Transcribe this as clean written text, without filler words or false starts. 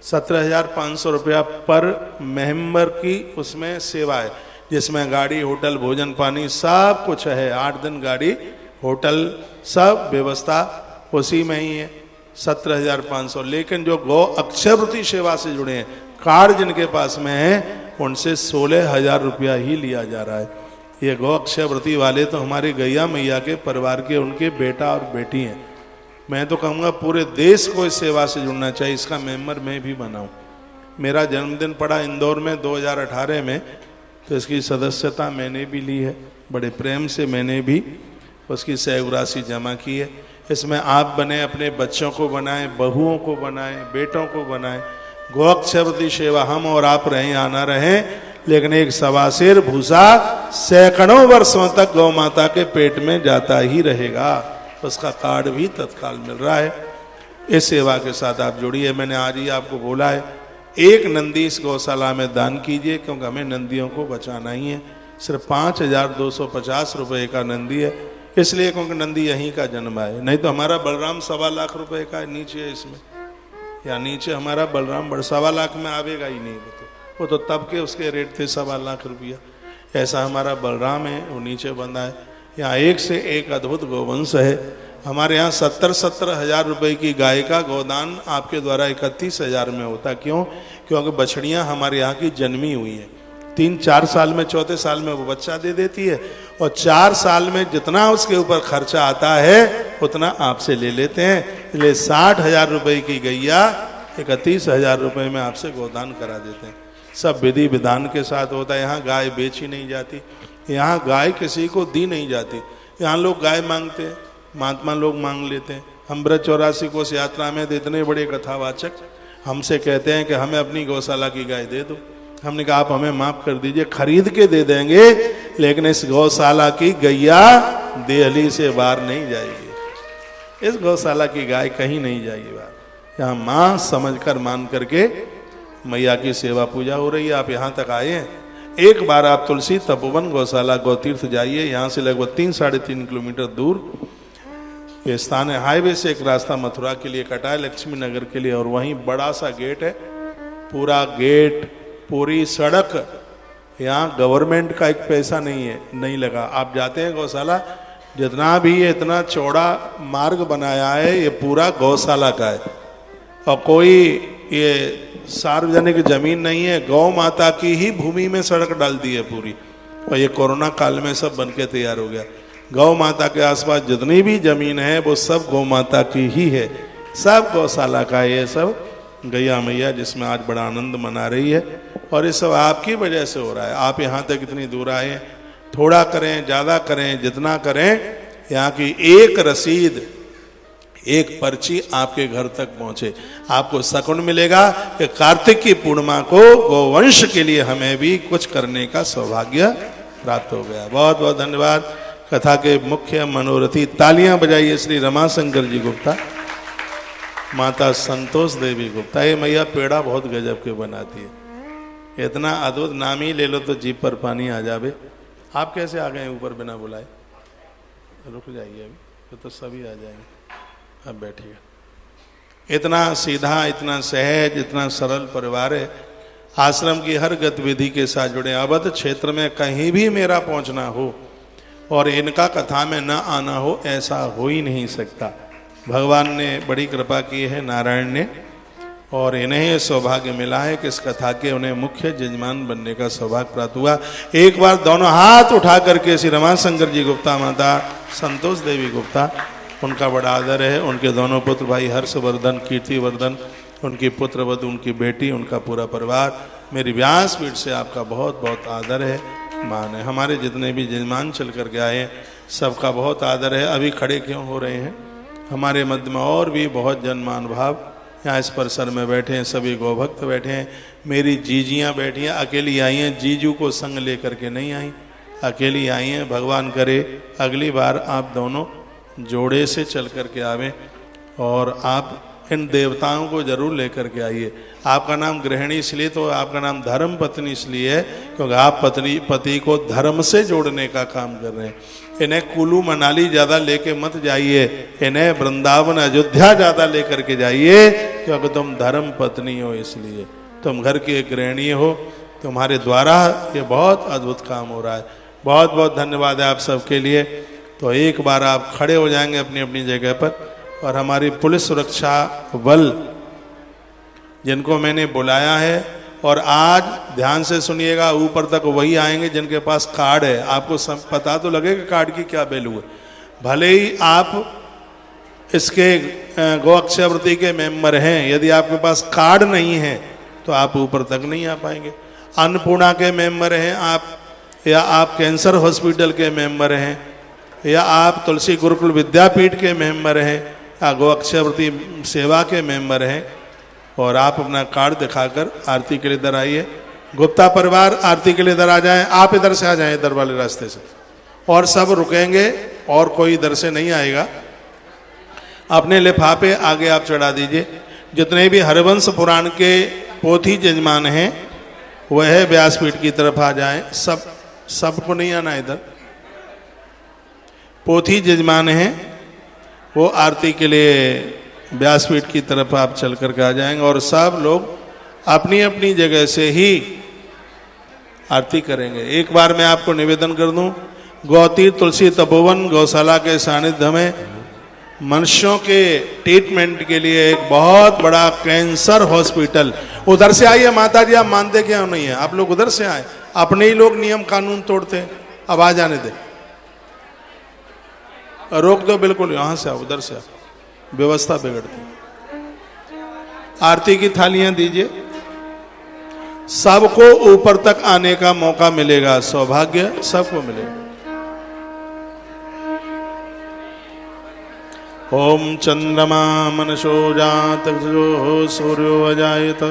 17,500 रुपया पर मेंबर की उसमें सेवा है, जिसमें गाड़ी, होटल, भोजन पानी सब कुछ है। 8 दिन गाड़ी, होटल, सब व्यवस्था उसी में ही है। 17,500। लेकिन जो गौ अक्षयवृत्ति सेवा से जुड़े हैं, कार्ड जिनके पास में है, उनसे 16,000 रुपया ही लिया जा रहा है। ये गौ अक्षयवृत्ति वाले तो हमारे गैया मैया के परिवार के, उनके बेटा और बेटी हैं। मैं तो कहूँगा पूरे देश को इस सेवा से जुड़ना चाहिए। इसका मेंबर मैं भी बनाऊँ। मेरा जन्मदिन पड़ा इंदौर में 2018 में, तो इसकी सदस्यता मैंने भी ली है। बड़े प्रेम से मैंने भी उसकी सहयोग राशि जमा की है। इसमें आप बने, अपने बच्चों को बनाएं, बहुओं को बनाएं, बेटों को बनाएं। गौ अक्षयवृत्ति सेवा हम और आप रहें या ना रहें, लेकिन एक सवासेर भूसा सैकड़ों वर्षों तक गौ माता के पेट में जाता ही रहेगा। उसका कार्ड भी तत्काल मिल रहा है। इस सेवा के साथ आप जुड़िए। मैंने आज ही आपको बोला है, एक नंदी इस गौशाला में दान कीजिए, क्योंकि हमें नंदियों को बचाना ही है। सिर्फ 5,250 रुपये का नंदी है, इसलिए क्योंकि नंदी यहीं का जन्म है। नहीं तो हमारा बलराम 1.25 लाख रुपए का है नीचे है इसमें, या नीचे हमारा बलराम 1.25 लाख में आवेगा ही नहीं। वो तो तब के उसके रेट थे 1.25 लाख रुपया। ऐसा हमारा बलराम है, वो नीचे बंधा है। यहाँ एक से एक अद्भुत गोवंश है। हमारे यहाँ 70 हजार रुपये की गाय का गोदान आपके द्वारा 31,000 में होता। क्यों? क्योंकि बछड़ियाँ हमारे यहाँ की जन्मी हुई हैं। 3-4 साल में, चौथे साल में वो बच्चा दे देती है, और 4 साल में जितना उसके ऊपर खर्चा आता है उतना आपसे ले लेते हैं। इसलिए 60,000 रुपये की गैया 31,000 रुपये में आपसे गोदान करा देते हैं। सब विधि विधान के साथ होता है। यहाँ गाय बेची नहीं जाती, यहाँ गाय किसी को दी नहीं जाती। यहाँ लोग गाय मांगते हैं, महात्मा लोग मांग लेते हैं। हम ब्रज 84 कोष यात्रा में तो इतने बड़े कथावाचक हमसे कहते हैं कि हमें अपनी गौशाला की गाय दे दो। हमने कहा आप हमें माफ कर दीजिए, खरीद के दे देंगे, लेकिन इस गौशाला की गैया देहली से बाहर नहीं जाएगी। इस गौशाला की गाय कहीं नहीं जाएगी बाहर। यहाँ माँ समझकर मान करके मैया की सेवा पूजा हो रही है। आप यहाँ तक आए हैं, एक बार आप तुलसी तपोवन गौशाला गौतीर्थ जाइए। यहाँ से लगभग 3-3.5 किलोमीटर दूर ये स्थान है। हाईवे से एक रास्ता मथुरा के लिए कटा है, लक्ष्मी नगर के लिए, और वहीं बड़ा सा गेट है। पूरा गेट, पूरी सड़क, यहाँ गवर्नमेंट का एक पैसा नहीं है, नहीं लगा। आप जाते हैं गौशाला, जितना भी ये इतना चौड़ा मार्ग बनाया है, ये पूरा गौशाला का है, और कोई ये सार्वजनिक जमीन नहीं है। गौ माता की ही भूमि में सड़क डाल दी है पूरी, और ये कोरोना काल में सब बन के तैयार हो गया। गौ माता के आसपास जितनी भी जमीन है वो सब गौ माता की ही है, सब गौशाला का है। ये सब गैया मैया जिसमें आज बड़ा आनंद मना रही है, और ये सब आपकी वजह से हो रहा है। आप यहाँ तक इतनी दूर आए हैं। थोड़ा करें, ज़्यादा करें, जितना करें, यहाँ की एक रसीद, एक पर्ची आपके घर तक पहुंचे। आपको शकुन मिलेगा कि कार्तिक की पूर्णिमा को गोवंश के लिए हमें भी कुछ करने का सौभाग्य प्राप्त हो गया। बहुत बहुत धन्यवाद। कथा के मुख्य मनोरथी, तालियां बजाइए श्री रमाशंकर जी गुप्ता, माता संतोष देवी गुप्ता। ये मैया पेड़ा बहुत गजब के बनाती है। इतना अद्भुत नाम ही ले लो तो जीभ पर पानी आ जावे। आप कैसे आ गए ऊपर बिना बुलाए? रुक जाइए, अभी तो सभी आ जाएंगे। अब बैठिए। इतना सीधा, इतना सहज, इतना सरल परिवार है। आश्रम की हर गतिविधि के साथ जुड़े। अवध क्षेत्र में कहीं भी मेरा पहुंचना हो और इनका कथा में न आना हो, ऐसा हो ही नहीं सकता। भगवान ने बड़ी कृपा की है, नारायण ने, और इन्हें ये सौभाग्य मिला है कि इस कथा के उन्हें मुख्य जजमान बनने का सौभाग्य प्राप्त हुआ। एक बार दोनों हाथ उठा करके श्री रमाशंकर जी गुप्ता, माता संतोष देवी गुप्ता, उनका बड़ा आदर है। उनके दोनों पुत्र भाई हर्षवर्धन, कीर्तिवर्धन, उनकी पुत्र वधू, उनकी बेटी, उनका पूरा परिवार, मेरी व्यासपीठ से आपका बहुत बहुत आदर है, मान है। हमारे जितने भी जजमान चल कर के आए हैं, सबका बहुत आदर है। अभी खड़े क्यों हो रहे हैं? हमारे मध्य में और भी बहुत जनमान भाव यहाँ इस परिसर में बैठे हैं, सभी गौभक्त बैठे हैं। मेरी जीजियाँ बैठी हैं, अकेली आई हैं, जीजू को संग लेकर के नहीं आई, अकेली आई हैं। भगवान करे अगली बार आप दोनों जोड़े से चल कर के आवें, और आप इन देवताओं को जरूर लेकर के आइए। आपका नाम गृहिणी इसलिए तो आपका नाम धर्म पत्नी इसलिए है क्योंकि आप पति को धर्म से जोड़ने का काम कर रहे हैं। इन्हें कुल्लू मनाली ज़्यादा लेके मत जाइए, इन्हें वृंदावन अयोध्या ज़्यादा लेकर के जाइए, क्योंकि तुम धर्म पत्नी हो, इसलिए तुम घर की एक गृहिणी हो। तुम्हारे द्वारा ये बहुत अद्भुत काम हो रहा है। बहुत बहुत धन्यवाद है आप सबके लिए। तो एक बार आप खड़े हो जाएंगे अपनी अपनी जगह पर, और हमारी पुलिस सुरक्षा बल जिनको मैंने बुलाया है, और आज ध्यान से सुनिएगा, ऊपर तक वही आएंगे जिनके पास कार्ड है। आपको सब पता तो लगेगा कार्ड की क्या वैल्यू है। भले ही आप इसके गो अक्षयवृत्ति के मेंबर हैं, यदि आपके पास कार्ड नहीं है तो आप ऊपर तक नहीं आ पाएंगे। अन्नपूर्णा के मेंबर हैं आप, या आप कैंसर हॉस्पिटल के मेंबर हैं, या आप तुलसी गुरुकुल विद्यापीठ के मेंबर हैं, या गो अक्षयवृत्ति सेवा के मेंबर हैं, और आप अपना कार्ड दिखाकर आरती के लिए इधर आइए। गुप्ता परिवार आरती के लिए इधर आ जाएं। आप इधर से आ जाएं, इधर वाले रास्ते से, और सब रुकेंगे और कोई इधर से नहीं आएगा। अपने लिफाफे आगे आप चढ़ा दीजिए। जितने भी हरिवंश पुराण के पोथी जजमान हैं वह व्यासपीठ की तरफ आ जाएं। सबको नहीं आना इधर। पोथी जजमान हैं वो आरती के लिए व्यासपीठ की तरफ आप चल करके आ जाएंगे, और सब लोग अपनी अपनी जगह से ही आरती करेंगे। एक बार मैं आपको निवेदन कर दूं, गौतीर तुलसी तपोवन गौशाला के सानिध्य में मनुष्यों के ट्रीटमेंट के लिए एक बहुत बड़ा कैंसर हॉस्पिटल, उधर से आइए माता जी, आप मानते क्यों नहीं है? आप लोग उधर से आए, अपने ही लोग नियम कानून तोड़ते हैं। अब आ जाने दे, रोक दो बिल्कुल, यहां से आओ, उधर से आओ, व्यवस्था बिगड़ती। आरती की थालियां दीजिए। सबको ऊपर तक आने का मौका मिलेगा, सौभाग्य सबको मिलेगा। ओम चंद्रमा मनसो जात सूर्यो अजायत